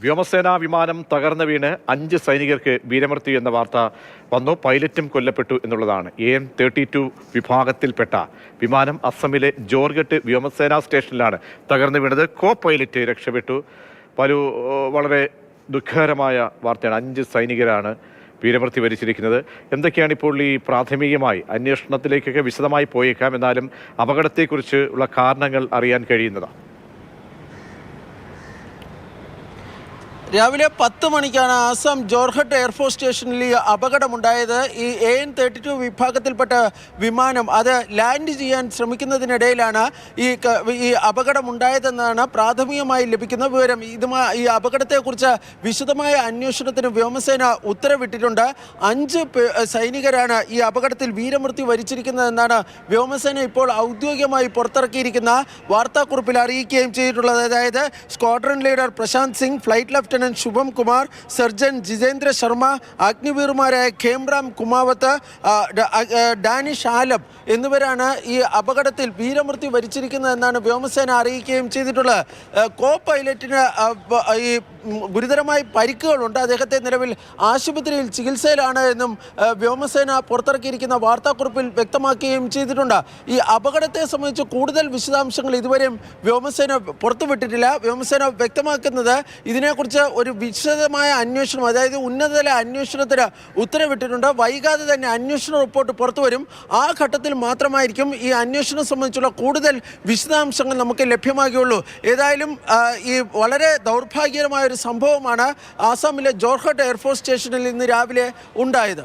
വ്യോമസേനാ വിമാനം തകർന്നു വീണ് 5 സൈനികർക്ക് വീരമൃത്യു എന്ന വാർത്ത വന്നു. പൈലറ്റും കൊല്ലപ്പെട്ടു എന്നുള്ളതാണ്. AN-32 വിഭാഗത്തിൽപ്പെട്ട വിമാനം അസമിലെ ജോർഗട്ട് വ്യോമസേനാ സ്റ്റേഷനിലാണ് തകർന്നു വീണത്. കോ പൈലറ്റ് രക്ഷപ്പെട്ടു. വളരെ ദുഃഖകരമായ വാർത്തയാണ്. 5 സൈനികരാണ് വീരമൃത്യു വരിച്ചിരിക്കുന്നത്. എന്തൊക്കെയാണ് ഇപ്പോൾ ഈ പ്രാഥമികമായി അന്വേഷണത്തിലേക്കൊക്കെ വിശദമായി പോയേക്കാം, എന്നാലും അപകടത്തെക്കുറിച്ച് ഉള്ള കാരണങ്ങൾ അറിയാൻ കഴിയുന്നതാണ്? രാവിലെ 10 മണിക്കാണ് ആസാം ജോർഹട്ട് എയർഫോഴ്സ് സ്റ്റേഷനിൽ ഈ അപകടമുണ്ടായത്. ഈ AN-32 വിഭാഗത്തിൽപ്പെട്ട വിമാനം അത് ലാൻഡ് ചെയ്യാൻ ശ്രമിക്കുന്നതിനിടയിലാണ് ഈ അപകടമുണ്ടായതെന്നാണ് പ്രാഥമികമായി ലഭിക്കുന്ന വിവരം. ഈ അപകടത്തെക്കുറിച്ച് വിശദമായ അന്വേഷണത്തിന് വ്യോമസേന ഉത്തരവിട്ടിട്ടുണ്ട്. 5 സൈനികരാണ് ഈ അപകടത്തിൽ വീരമൃത്യു വരിച്ചിരിക്കുന്നതെന്നാണ് വ്യോമസേന ഇപ്പോൾ ഔദ്യോഗികമായി പുറത്തിറക്കിയിരിക്കുന്ന വാർത്താക്കുറിപ്പിൽ അറിയിക്കുകയും ചെയ്തിട്ടുള്ളത്. അതായത് squadron leader Prashant Singh, flight lieutenant Shubham Kumar, surgeon Jitendra Sharma, അഗ്നിവീറുമാരായ ഖേംറാം കുമാവത്ത്, ഡാനിഷ് ആലം എന്നിവരാണ് ഈ അപകടത്തിൽ വീരമൃത്യു വരിച്ചിരിക്കുന്നതെന്നാണ് വ്യോമസേന അറിയിക്കുകയും ചെയ്തിട്ടുള്ളത്. കോ പൈലറ്റിന് ഈ ഗുരുതരമായി പരിക്കുകളുണ്ട്. അദ്ദേഹത്തെ നിലവിൽ ആശുപത്രിയിൽ ചികിത്സയിലാണ് എന്നും വ്യോമസേന പുറത്തിറക്കിയിരിക്കുന്ന വാർത്താക്കുറിപ്പിൽ വ്യക്തമാക്കുകയും ചെയ്തിട്ടുണ്ട്. ഈ അപകടത്തെ സംബന്ധിച്ച് കൂടുതൽ വിശദാംശങ്ങൾ ഇതുവരെയും വ്യോമസേന പുറത്തുവിട്ടിട്ടില്ല. വ്യോമസേന വ്യക്തമാക്കുന്നത് ഇതിനെക്കുറിച്ച് ഒരു വിശദമായ അന്വേഷണം, അതായത് ഉന്നതതല അന്വേഷണത്തിന് ഉത്തരവിട്ടിട്ടുണ്ട്. വൈകാതെ തന്നെ അന്വേഷണ റിപ്പോർട്ട് പുറത്തു വരും. ആ ഘട്ടത്തിൽ മാത്രമായിരിക്കും ഈ അന്വേഷണം സംബന്ധിച്ചുള്ള കൂടുതൽ വിശദാംശങ്ങൾ നമുക്ക് ലഭ്യമാകുകയുള്ളൂ. ഏതായാലും ഈ വളരെ ദൗർഭാഗ്യകരമായ ഒരു സംഭവമാണ് ആസാമിലെ ജോർഹട്ട് എയർഫോഴ്സ് സ്റ്റേഷനിൽ ഇന്ന് രാവിലെ ഉണ്ടായത്.